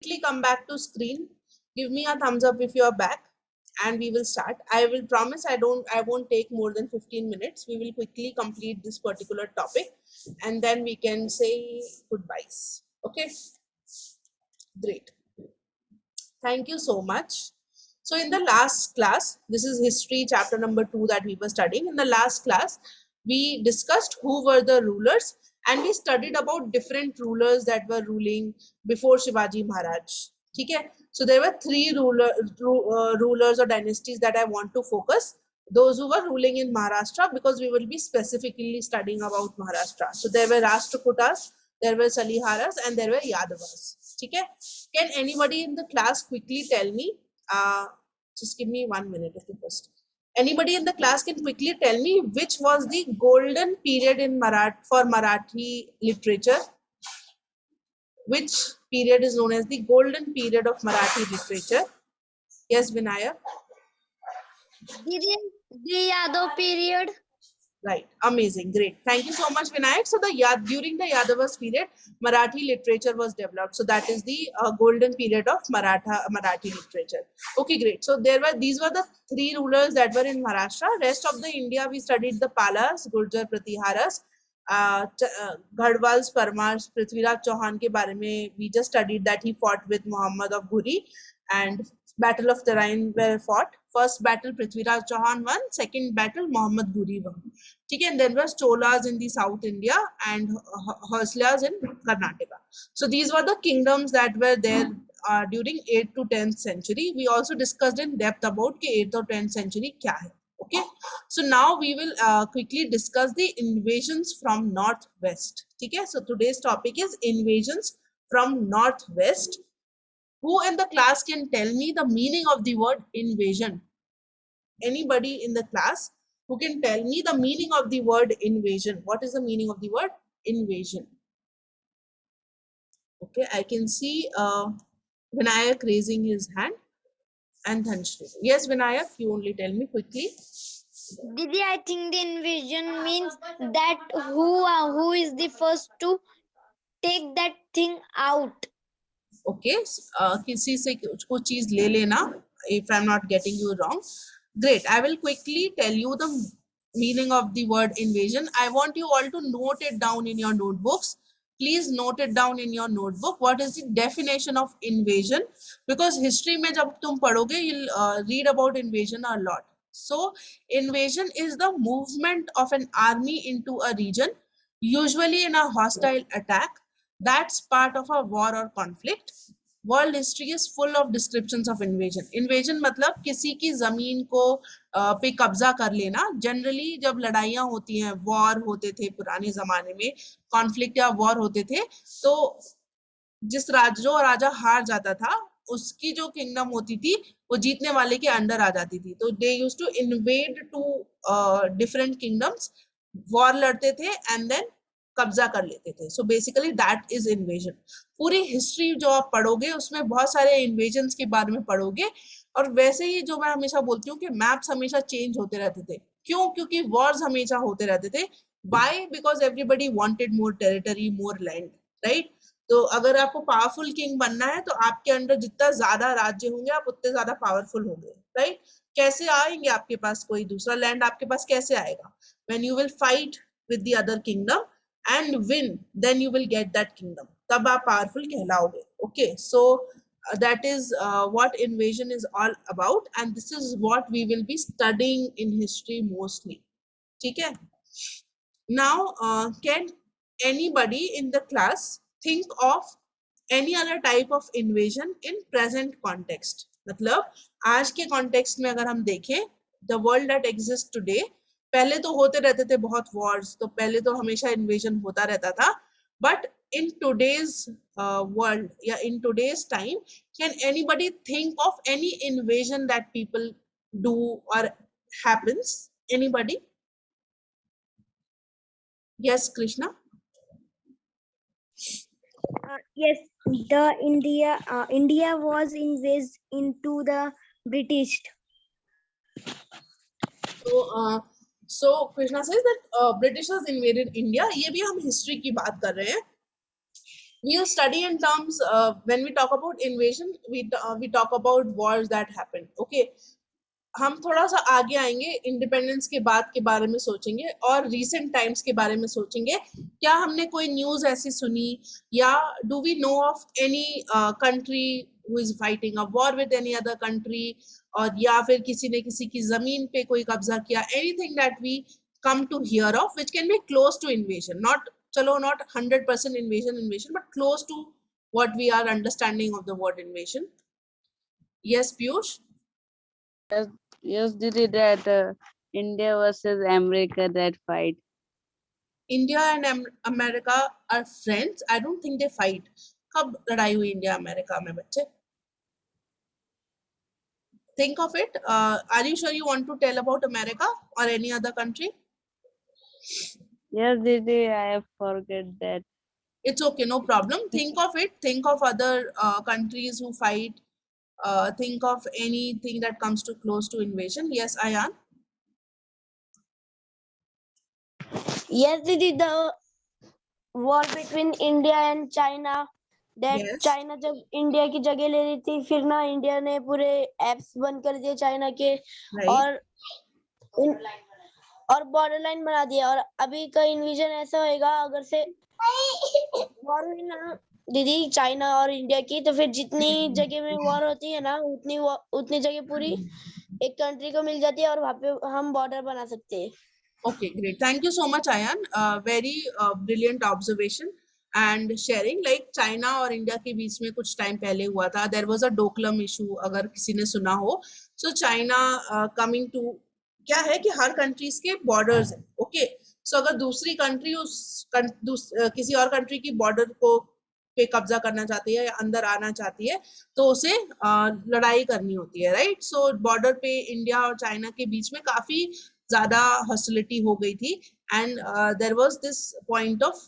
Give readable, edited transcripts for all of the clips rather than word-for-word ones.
quickly come back to screen. Give me a thumbs up if you are back, and we will start. I will promise I won't take more than 15 minutes. We will quickly complete this particular topic, and then we can say goodbyes. Okay, great. Thank you so much. So in the last class, this is history chapter number 2 that we were studying. In the last class, we discussed who were the rulers, and we studied about different rulers that were ruling before Shivaji Maharaj. Okay? So there were three rulers or dynasties that I want to focus. Those who were ruling in Maharashtra, because we will be specifically studying about Maharashtra. So there were Rashtrakutas, there were Saliharas, and there were Yadavas. Okay? Can anybody in the class quickly tell me? Just give me 1 minute, okay, first. Anybody in the class can quickly tell me which was the golden period in for Marathi literature? Which period is known as the golden period of Marathi literature? Yes, Vinaya? The Yadav period. Right, amazing, great. Thank you so much, Vinayak. So during the Yadavas period, Marathi literature was developed. So that is the golden period of Marathi literature. Okay, great. So these were the three rulers that were in Maharashtra. Rest of the India, we studied the Palas, Gurjar Pratiharas, Gadwals, Parmars, Prithviraj Chauhan ke bare mein we just studied that he fought with Muhammad of Ghuri, and Battle of Tarain were fought. First battle Prithviraj Chauhan won, second battle Muhammad Ghuri won. Okay, and then was Cholas in the South India and Hoyslas in Karnataka. So these were the kingdoms that were there during 8th to 10th century. We also discussed in depth about 8th or 10th century kya hai. Okay, so now we will quickly discuss the invasions from northwest. Okay, so today's topic is invasions from northwest. Who in the class can tell me the meaning of the word invasion? Anybody in the class who can tell me the meaning of the word invasion? What is the meaning of the word invasion? Okay, I can see Vinayak raising his hand and Dhanshri. Yes, Vinayak, you only tell me quickly. Didi, I think the invasion means that who is the first to take that thing out. Okay, किसी से कुछ चीज ले लेना, if I'm not getting you wrong. Great, I will quickly tell you the meaning of the word invasion. I want you all to note it down in your notebooks. Please note it down in your notebook. What is the definition of invasion? Because history में जब तुम पढ़ोगे, you'll read about invasion a lot. So invasion is the movement of an army into a region, usually in a hostile attack. That's part of a war or conflict. World history is full of descriptions of invasion. Invasion मतलब किसी की जमीन को पे कब्जा कर लेना. Generally जब लड़ाइयां होती हैं, वॉर होते थे पुराने जमाने में, कॉन्फ्लिक्ट या वॉर होते थे, तो जिस जो राजा हार जाता था, उसकी जो किंगडम होती थी वो जीतने वाले के अंडर आ जाती थी. तो they used to invade to different kingdoms, war लड़ते थे एंड देन कब्जा कर लेते थे. So basically that is invasion. पूरी हिस्ट्री जो आप पढ़ोगे उसमें बहुत सारे इन्वेजन्स के बारे में पढ़ोगे. और वैसे ही जो मैं हमेशा बोलती हूँ कि मैप्स हमेशा चेंज होते रहते थे. क्यों? क्योंकि वॉर्स हमेशा होते रहते थे. Why? Because everybody wanted more territory, more land, right? तो अगर आपको पावरफुल किंग बनना है तो आपके अंडर जितना ज्यादा राज्य होंगे आप उतने ज्यादा पावरफुल होंगे, राइट? कैसे आएंगे आपके पास कोई दूसरा लैंड? आपके पास कैसे आएगा? When you will fight with the other kingdom and win, then you will get that kingdom. तब आप powerful कहलाओगे. Okay, so that is what invasion is all about, and this is what we will be studying in history mostly. ठीक है? Now, can anybody in the class think of any other type of invasion in present context? मतलब आज के context में अगर हम देखें, the world that exists today, पहले तो होते रहते थे बहुत wars, तो पहले तो हमेशा invasion होता रहता था. But in today's world, yeah, in today's time, can anybody think of any invasion that people do or happens? Anybody? Yes, Krishna. Yes, India was invaded into the British. So Krishna says that Britishers invaded India. ये भी हम history की बात कर रहे हैं. we'll study in terms, when we talk about invasion, we talk about wars that happened. Okay, हम थोड़ा सा आगे आएंगे, इंडिपेंडेंस के बाद के बारे में सोचेंगे और रीसेंट टाइम्स के बारे में सोचेंगे। क्या हमने कोई न्यूज ऐसी सुनी, या do we know of any country who is fighting a war with any other country, और या फिर किसी ने किसी की जमीन पे कोई कब्जा किया, anything that we come to hear of which can be close to invasion, not chalo not 100% invasion but close to what we are understanding of the word invasion. Yes, Piyush? Yes, yes, Didi, that India versus America that fight. India and America are friends. I don't think they fight. कब लड़ाई हुई India America में बच्चे? Think of it. Are you sure you want to tell about America or any other country? Yes, Didi, I forget that. It's okay, no problem. Think of it. Think of other countries who fight. Think of anything that comes to close to invasion. Yes, Ayan? Yes, Didi, the war between India and China. That Yes. China जब India की जगह ले रही थी, फिर ना India ने पूरे एप्स बंद कर दिए चाइना के, Right. और बॉर्डर लाइन बना दिया। और अभी का इन्विजन ऐसा होएगा, अगर से वॉर हुई ना दीदी चाइना और इंडिया की, तो फिर जितनी जगह में वॉर होती है ना, उतनी जगह पूरी एक कंट्री को मिल जाती है और वहां पे हम बॉर्डर बना सकते हैं। Okay, great. Thank you so much, Ayan. Very brilliant observation and sharing. Like China और India के बीच में कुछ टाइम पहले हुआ था. There was a Doklam issue, अगर किसी ने सुना हो. So China coming to, क्या है कि हर कंट्रीज के बॉर्डर्स हैं. ओके, सो अगर दूसरी कंट्री किसी और कंट्री की बॉर्डर को पे कब्जा करना चाहती है या अंदर आना चाहती है, तो उसे लड़ाई करनी होती है, राइट? सो बॉर्डर पे इंडिया और चाइना के बीच में काफी ज्यादा हॉस्टिलिटी हो गई थी, and there was this point of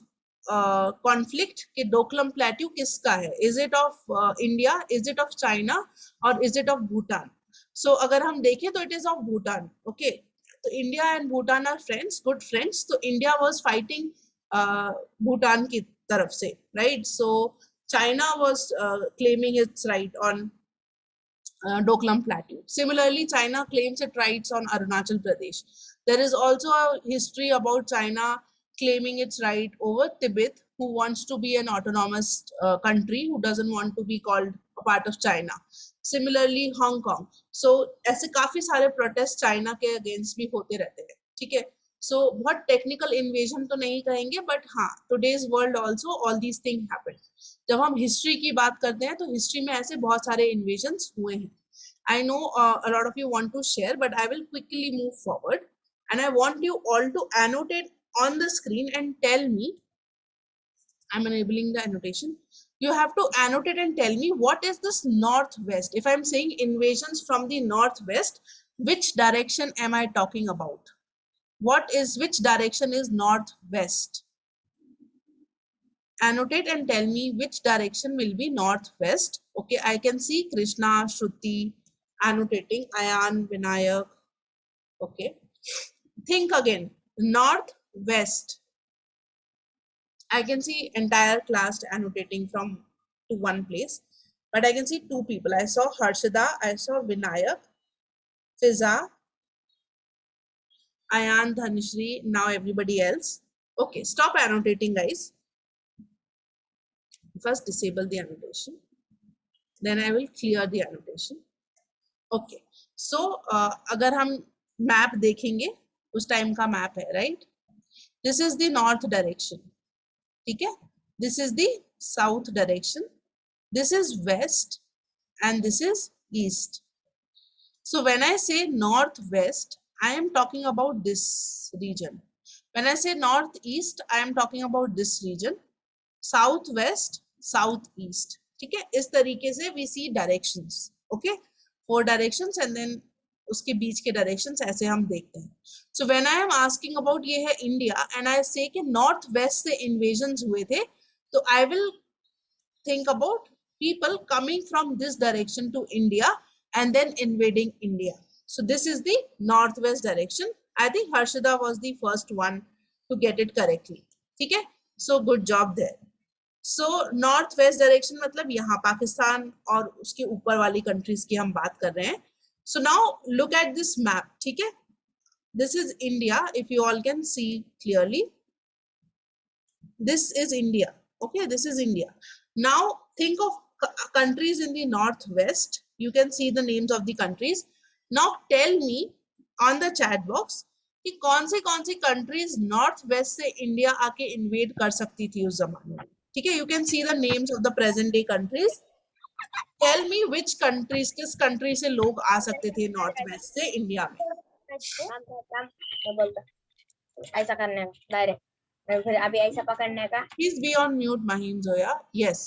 conflict कि डोकलम प्लेट्यू किसका है, is it of India, is it of China, और is it of Bhutan? So अगर हम देखें तो it is of Bhutan. Okay, तो India and Bhutan are friends, good friends. तो इंडिया वाज फाइटिंग भूटान की तरफ से, right? So China was claiming its right on Doklam Plateau. Similarly, China claims its rights on Arunachal Pradesh. There is also a history about China claiming its right over Tibet, who wants to be an autonomous country, who doesn't want to be called a part of China. Similarly, Hong Kong. So, ऐसे काफी सारे protest China के against भी होते रहते हैं, ठीक है? So, बहुत technical invasion तो नहीं कहेंगे, but हाँ, today's world also all these things happen. जब हम हिस्ट्री की बात करते हैं तो हिस्ट्री में ऐसे बहुत सारे इन्वेजन्स हुए हैं. I know a lot of you want to share, but I will quickly move forward, and I want you all to annotate on the screen and tell me. I'm enabling the annotation. You have to annotate and tell me what is this northwest. If I'm saying invasions from the northwest, which direction am I talking about? Which direction is northwest? Annotate and tell me which direction will be northwest. Okay, I can see Krishna, Shruti annotating, Ayan, Vinayak. Okay, think again. Northwest. I can see entire class annotating from to one place, but I can see two people. I saw Harshada, I saw Vinayak, Fiza, Ayan, Dhanishri, now everybody else. Okay, stop annotating, guys. First disable the annotation, then I will clear the annotation. Okay, so अगर हम map देखेंगे, उस time का map है, right? This is the north direction, ठीक है? This is the south direction, this is west, and this is east. So when I say northwest, I am talking about this region. When I say northeast, I am talking about this region. Southwest, southeast. ठीक है? इस तरीके से we see directions. Okay? 4 directions and then उसके बीच के directions ऐसे हम देखते हैं. So when I am asking about ये है India and I say कि northwest से invasions हुए थे, तो I will think about people coming from this direction to India and then invading India. So this is the northwest direction. I think Harshada was the first one to get it correctly. Okay? So good job there. So north west direction मतलब यहाँ पाकिस्तान और उसके ऊपर वाली countries की हम बात कर रहे हैं. So now look at this map. ठीक है, this is India. If you all can see clearly, this is India. Okay, this is India. Now think of countries in the northwest. You can see the names of the countries. Now tell me on the chat box कि कौन सी countries north west से India आके invade कर सकती थी उस जमाने में. ठीक है, you can see the names of the present day countries. Tell me which countries, किस कंट्री से लोग आ सकते थे नॉर्थ वेस्ट से इंडिया में. ऐसा करने का डायरेक्ट, फिर अभी ऐसा पकड़ने का. Please be on mute, Mahim Zoya. Yes.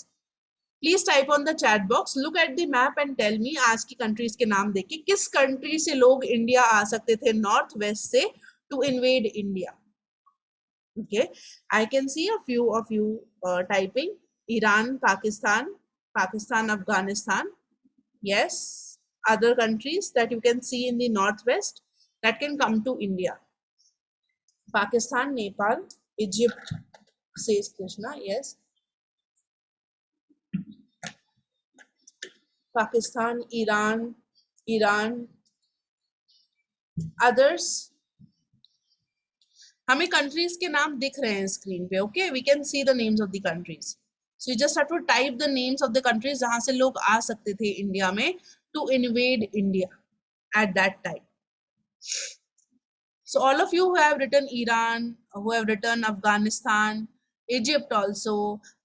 Please type on the chat box. Look at the map and tell me आज की countries के नाम देखिए किस country से लोग इंडिया आ सकते थे नॉर्थ वेस्ट से to invade India. Okay, I can see a few of you typing. Iran, Pakistan, Afghanistan. Yes, other countries that you can see in the northwest that can come to India. Pakistan, Nepal, Egypt, says Krishna. Yes. Pakistan, Iran, others. हमें countries के नाम दिख रहे हैं screen पे. Okay, we can see the names of the countries. So you just have to type the names of the countries जहां से लोग आ सकते थे इंडिया में to invade India at that time. So all of you who have written Iran, who have written Afghanistan, Egypt also,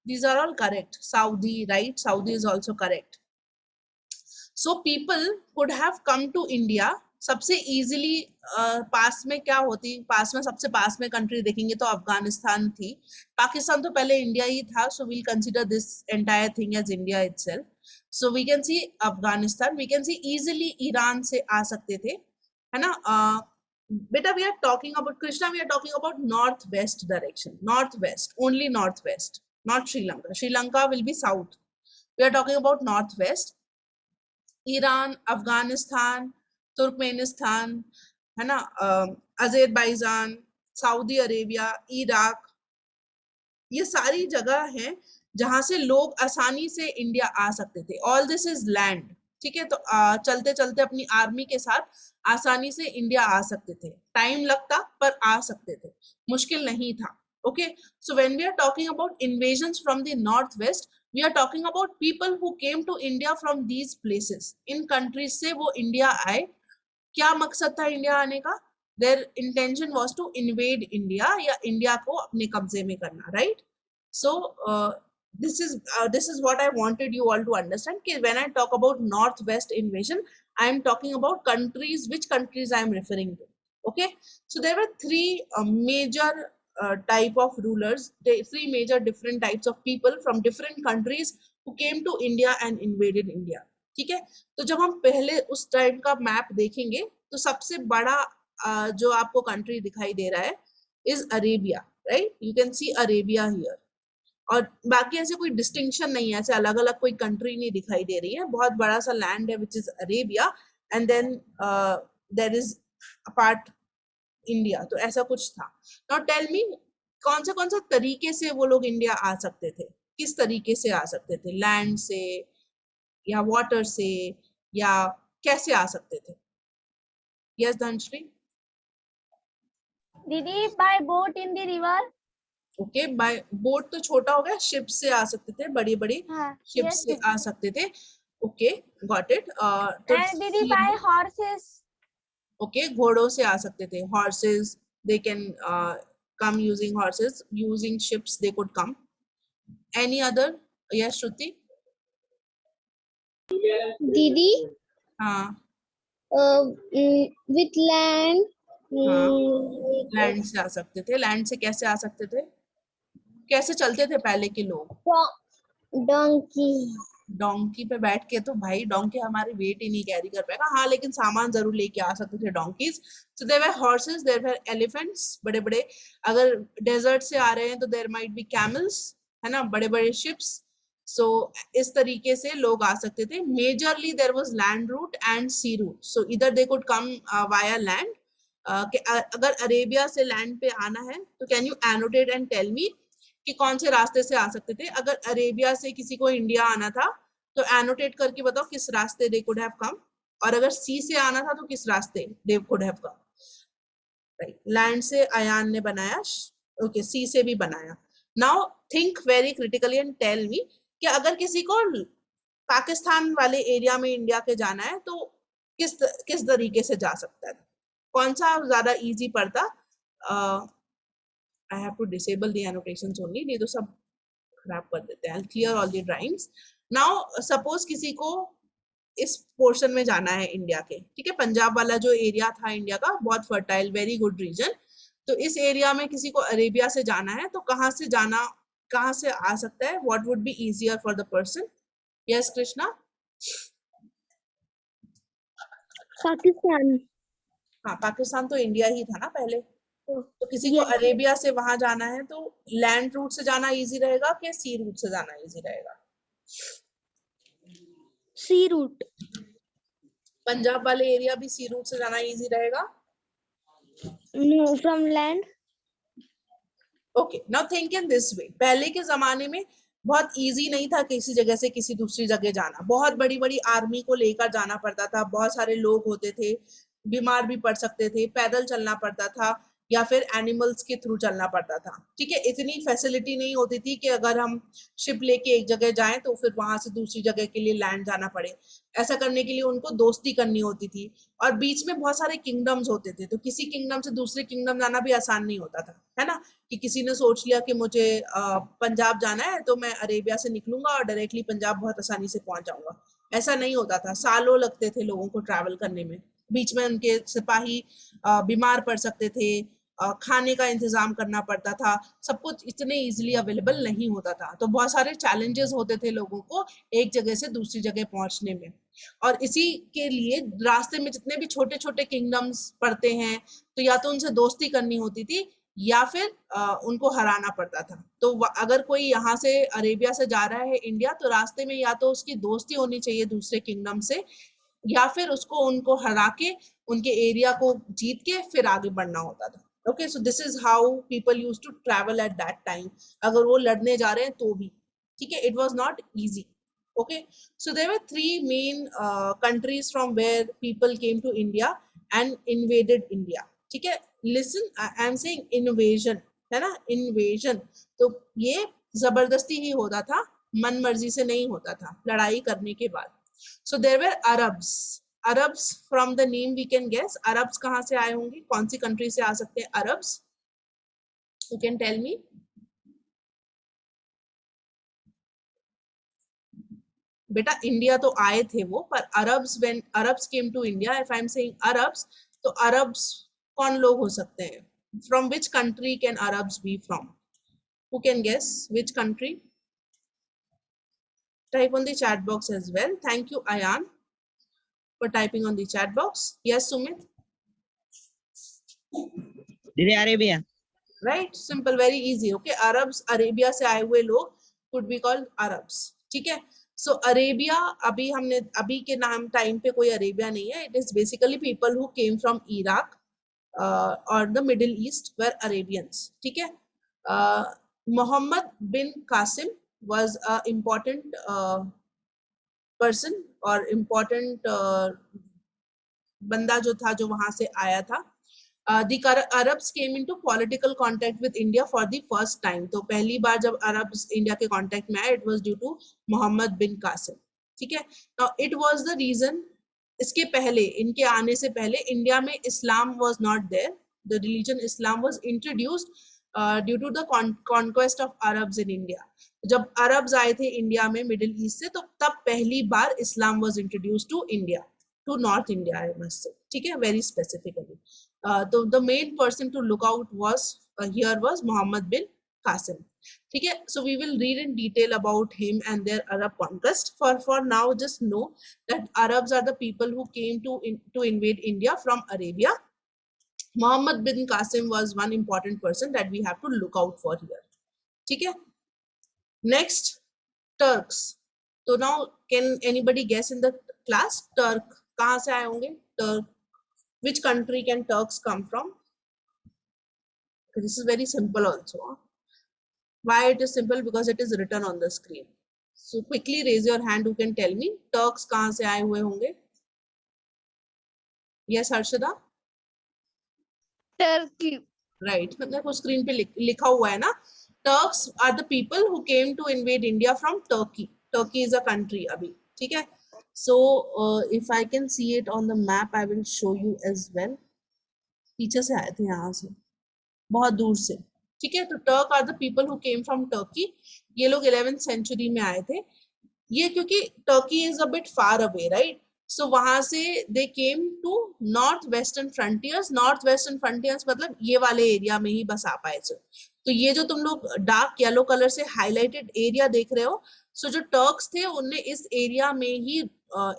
these are all correct. Saudi, right? Saudi is also correct. So people could have come to India. सबसे easily पास में क्या होती, पास में सबसे पास में country देखेंगे तो अफगानिस्तान थी. पाकिस्तान तो पहले इंडिया ही था. So we'll consider this entire thing as India itself. So we can see Afghanistan. We can see easily Iran से आ सकते थे, है ना. Beta, we are talking about Krishna. We are talking about northwest direction. Northwest, only northwest, not Sri Lanka. Sri Lanka will be south. We are talking about northwest. Iran, Afghanistan, Turkmenistan, है ना, Azerbaijan, Saudi Arabia, Iraq. ये सारी जगह हैं जहां से लोग आसानी से इंडिया आ सकते थे. All this is land. ठीक है, तो चलते चलते अपनी आर्मी के साथ आसानी से इंडिया आ सकते थे. टाइम लगता पर आ सकते थे, मुश्किल नहीं था. Okay, so when we are talking about invasions from the north west, we are talking about people who came to India from these places. इन कंट्रीज से वो इंडिया आए. क्या मकसद था इंडिया आने का? Their intention was to invade India, या इंडिया को अपने कब्जे में करना. Right. So this is what I wanted you all to understand. When I talk about northwest invasion, I am talking about countries. Which countries I am referring to? Okay, so there were three major type of rulers, three major different types of people from different countries who came to India and invaded India. ठीक है, तो जब हम पहले उस time का map देखेंगे तो सबसे बड़ा जो आपको कंट्री दिखाई दे रहा है is Arabia. Right, you can C Arabia here. और बाकी ऐसे कोई डिस्टिंक्शन नहीं है, ऐसे अलग अलग कोई कंट्री नहीं दिखाई दे रही है. बहुत बड़ा सा लैंड है which is Arabia, and then there is a part India. तो ऐसा कुछ था. नाउ टेल मी, कौन सा तरीके से वो लोग इंडिया आ सकते थे? किस तरीके से आ सकते थे? लैंड से या वाटर से, या कैसे आ सकते थे? यस धनश्री. दीदी bye boat in the river. Okay, bye boat तो छोटा हो गया. शिप से आ सकते थे, बड़ी बड़ी शिप yes, से आ सकते थे. Okay, got it. and दीदी बाय हॉर्सेस. ओके, घोड़ों से आ सकते थे. Horses, they can come using horses. Using ships they could come. Any other? Yes, Shruti. दीदी हाँ, with land. लैंड से आ सकते थे. लैंड से कैसे आ सकते थे? कैसे चलते थे पहले के लोग? डोंकी. डोंकी पे बैठ के, तो भाई डोंकी हमारे वेट ही नहीं कैरी कर पाएगा. हाँ, लेकिन सामान जरूर लेके आ सकते थे donkeys. So there were horses, there were elephants, बड़े बड़े. अगर डेजर्ट से आ रहे हैं तो देयर माइट बी कैमल्स, है ना, बड़े बड़े शिप्स. सो इस तरीके से लोग आ सकते थे. Majorly there was land route and sea route. So इधर they could come via land. अगर अरेबिया से लैंड पे आना है तो can you annotate and tell me कि कौन से रास्ते से आ सकते थे। अगर अरेबिया से किसी को इंडिया आना था तो एनोटेट करके बताओ किस रास्ते दे कुड हैव कम, और अगर सी से आना था तो किस रास्ते they could have come. Right, land से अयान ने बनाया, ओके, सी से भी बनाया। Now think very critically and tell me कि अगर किसी को पाकिस्तान वाले एरिया में इंडिया के जाना है तो किस तरीके से जा सकता है, कौन सा ज्यादा इजी पड़ता। I have to disable the annotations only, नहीं तो सब खराब कर देते हैं। Clear all the drawings. Now suppose किसी को इस पोर्शन में जाना है इंडिया के, ठीक है, पंजाब वाला जो एरिया था इंडिया का, बहुत फर्टाइल, वेरी गुड रीजन। तो इस एरिया में किसी को अरेबिया से जाना है तो कहाँ से आ सकता है, what would be easier for the person. Yes Krishna. Pakistan. हाँ, पाकिस्तान तो इंडिया ही था ना पहले। तो किसी को Yes. अरेबिया से वहां जाना है तो लैंड रूट से जाना इजी रहेगा कि सी रूट से जाना इजी रहेगा। सी रूट। पंजाब वाले एरिया भी सी रूट से जाना इजी रहेगा। No, from land. Okay, now think in this way, पहले के जमाने में बहुत इजी नहीं था किसी जगह से किसी दूसरी जगह जाना, बहुत बड़ी बड़ी आर्मी को लेकर जाना पड़ता था, बहुत सारे लोग होते थे, बीमार भी पड़ सकते थे, पैदल चलना पड़ता था या फिर एनिमल्स के थ्रू चलना पड़ता था, ठीक है। इतनी फैसिलिटी नहीं होती थी कि अगर हम शिप लेके एक जगह जाएं तो फिर वहां से दूसरी जगह के लिए लैंड जाना पड़े। ऐसा करने के लिए उनको दोस्ती करनी होती थी, और बीच में बहुत सारे किंगडम्स होते थे, तो किसी किंगडम से दूसरे किंगडम जाना भी आसान नहीं होता था, है ना। कि किसी ने सोच लिया कि मुझे पंजाब जाना है तो मैं अरेबिया से निकलूंगा और डायरेक्टली पंजाब बहुत आसानी से पहुंच जाऊंगा, ऐसा नहीं होता था। सालों लगते थे लोगों को ट्रैवल करने में, बीच में उनके सिपाही बीमार पड़ सकते थे, खाने का इंतजाम करना पड़ता था, सब कुछ इतने इजीली अवेलेबल नहीं होता था, तो बहुत सारे चैलेंजेस होते थे लोगों को एक जगह से दूसरी जगह पहुंचने में। और इसी के लिए रास्ते में जितने भी छोटे छोटे किंगडम्स पड़ते हैं तो या तो उनसे दोस्ती करनी होती थी या फिर उनको हराना पड़ता था। तो अगर कोई यहाँ से अरेबिया से जा रहा है इंडिया तो रास्ते में या तो उसकी दोस्ती होनी चाहिए दूसरे किंगडम से, या फिर उसको उनको हरा के उनके एरिया को जीत के फिर आगे बढ़ना होता था। Okay, so this is how people use to travel at that time, अगर वो लड़ने जा रहे हैं तो भी, ठीक है, it was not easy. Okay, so there were three main countries from where people came to India and invaded India. ठीक है, listen, I am saying invasion, है ना, invasion। तो ये जबरदस्ती ही होता था, मन मर्जी से नहीं होता था, लड़ाई करने के बाद। So there were Arabs. Arabs from the name we can guess, Arabs कहाँ से आए होंगे, कौन सी कंट्री से आ सकते हैं Arabs? You can tell me. बेटा इंडिया तो आए थे वो, पर Arabs, when Arabs came to India, if I am saying Arabs, तो अरब्स कौन लोग हो सकते हैं, from which country can Arabs be from, who can guess which country? Type on the chat box as well. Thank you Ayan for typing on the chat box. Yes Sumit. दीदी Arabia. Right, simple, very easy. Okay, Arabs, Arabia से आए हुए लोग could be called Arabs, ठीक है। सो Arabia, अभी के नाम टाइम पे कोई अरेबिया नहीं है, it is basically people who came from Iraq और the Middle East were Arabians, ठीक है। Mohammad bin Qasim was a important person और important बंदा जो था जो वहां से आया था। The Arabs came into political contact with India for the first time. तो पहली बार जब अरब्स इंडिया के कांटेक्ट में आए, it was due to Mohammad bin Qasim, ठीक है। Now it was the reason, इसके पहले, इनके आने से पहले इंडिया में Islam was not there, the religion Islam was introduced due to the conquest of Arabs in India. जब अरब्स आए थे इंडिया में मिडिल ईस्ट से, तो तब पहली बार Islam was introduced to India, to north India, I must say, ठीक है, very specifically. The main person to look out was here was Muhammad bin Qasim. ठीक है, so we will read in detail about him and their Arab conquest. For now, just know that Arabs are the people who came to invade India from Arabia. Muhammad bin Qasim was one important person that we have to look out for here. ठीक है, next, Turks. So now, can anybody guess in the class? Turk कहाँ से आए होंगे? Turk. Which country can Turks come from? This is very simple also. Why it is simple? Because it is written on the screen. So quickly raise your hand who can tell me Turks कहाँ से आए हुए होंगे? Yes, Harshada? Turkey. Right. देखो screen पे लिखा हुआ है ना. Turks are the people who came to invade India from Turkey. Turkey is a country अभी. ठीक है? So if I can see it on the map, I will show you as well. पीछे से आए थे यहाँ से, बहुत दूर से. ठीक है? तो Turk are the people who came from Turkey. ये लोग 11th सेंचुरी में आए थे. ये क्योंकि Turkey is a bit far away, right? So वहां से they came to north western frontiers. North western frontiers मतलब ये वाले एरिया में ही बस आ पाए थे. तो ये जो तुम लोग डार्क येलो कलर से हाईलाइटेड एरिया देख रहे हो, सो जो टर्क्स थे उनने इस एरिया में ही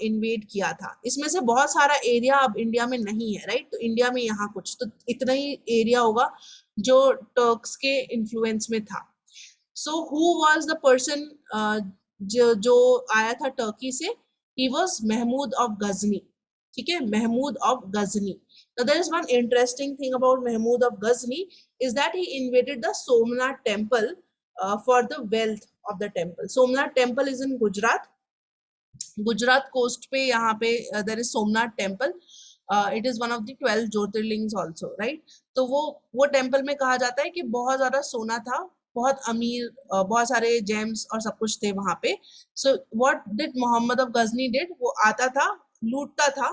इन्वेड किया था. इसमें से बहुत सारा एरिया अब इंडिया में नहीं है, राइट? तो इंडिया में यहाँ कुछ तो इतना ही एरिया होगा जो टर्क्स के इन्फ्लुएंस में था. So who was the person जो आया था टर्की से? He was Mahmud of Ghazni. ठीक है? Mahmud of Ghazni. Now there is one interesting thing about Mahmud of Ghazni is that he invaded the Somnath temple for the wealth of the temple. Somnath temple is in Gujarat. Gujarat coast पे यहाँ पे there is Somnath temple. It is one of the 12 jyotirlingas also, right? तो वो temple में कहा जाता है कि बहुत ज्यादा सोना था, बहुत अमीर, बहुत सारे जेम्स और सब कुछ थे वहां पे. So what did Mohammad of Ghazni did? वो आता था, लूटता था.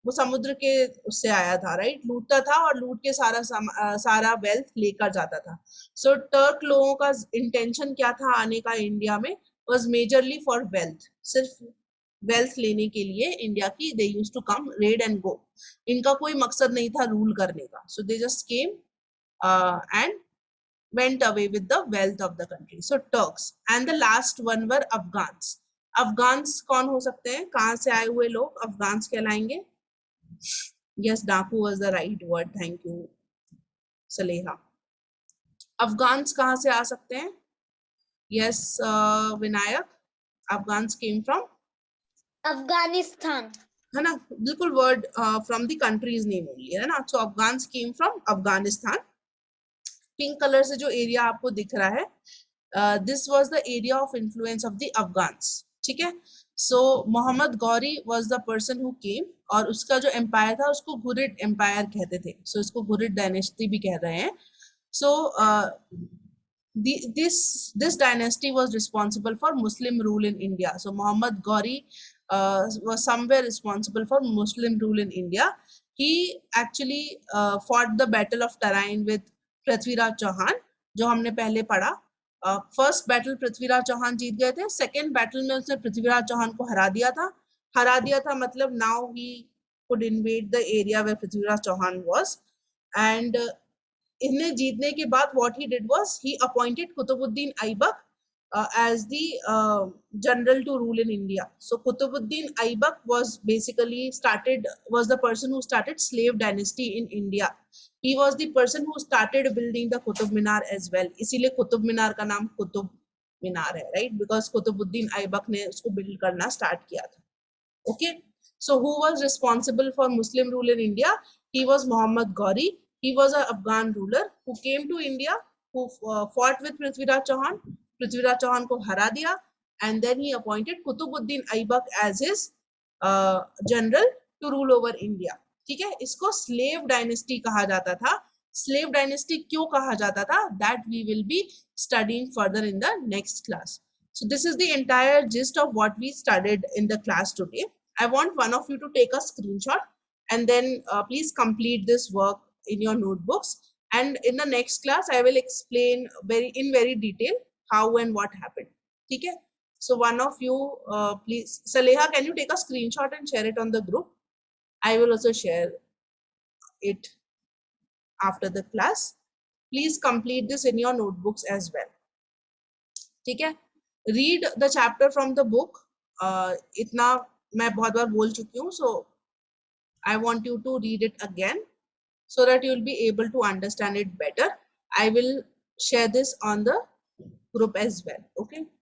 वो समुद्र के उससे आया था, राइट? लूटता था और लूट के सारा वेल्थ लेकर जाता था. सो टर्क लोगों का इंटेंशन क्या था आने का इंडिया में? Was majorly for wealth. सिर्फ वेल्थ लेने के लिए इंडिया की they used to come, raid and go. इनका कोई मकसद नहीं था रूल करने का. So they just came and went away with the wealth of the country. So Turks. And the last one were Afghans. Afghans कौन हो सकते हैं? कहाँ से आए हुए लोग अफगान्स कहलाएंगे? Yes, डाकू was the right word. Thank you, Saleha. Afghans कहाँ से आ सकते हैं? Yes, Vinayak. Afghans came from Afghanistan. है ना? बिल्कुल word from the country's name only, है ना? So Afghans came from Afghanistan. Pink colour से जो एरिया आपको दिख रहा है, this was the area of influence of the Afghans. ठीक है? So Mohammad Ghori was the person who came, और उसका जो एम्पायर था उसको घुरिड एम्पायर कहते थे. सो इसको घुरिड डायनेस्टी भी कह रहे हैं. सो this dynasty was responsible for Muslim rule in India. So Muhammad Ghori was somewhere responsible for Muslim rule in India. He actually fought the battle of Tarain with Prithviraj Chauhan, जो हमने पहले पढ़ा. फर्स्ट बैटल पृथ्वीराज चौहान जीत गए थे. सेकेंड बैटल में उसने पृथ्वीराज चौहान को हरा दिया था. मतलब now he could invade the area where Prithviraj Chauhan was. And इन्हें जीतने के बाद what he did was he appointed Qutbuddin Aibak as the general to rule in India. So Qutbuddin Aibak was the person who started slave dynasty in India. He was the person who started building the Qutub Minar as well. इसीलिए Qutub Minar का नाम Qutub Minar है, right? Because Qutbuddin Aibak ने उसको build करना start किया था. Okay. So who was responsible for Muslim rule in India? He was Muhammad Ghori. He was an Afghan ruler who came to India, who fought with Prithviraj Chauhan. Prithviraj Chauhan को हरा दिया, and then he appointed Qutbuddin Aibak as his general to rule over India. ठीक है? इसको slave dynasty कहा जाता था. Slave dynasty क्यों कहा जाता था? That we will be studying further in the next class. So this is the entire gist of what we studied in the class today. I want one of you to take a screenshot and then please complete this work in your notebooks, and in the next class I will explain in very detail how and what happened. ठीक है? So one of you please, Saleha, can you take a screenshot and share it on the group? I will also share it after the class. Please complete this in your notebooks as well. ठीक है? Read the chapter from the book. इतना मैं बहुत बार बोल चुकी हूँ, so I want you to read it again so that you will be able to understand it better. I will share this on the group as well. Okay.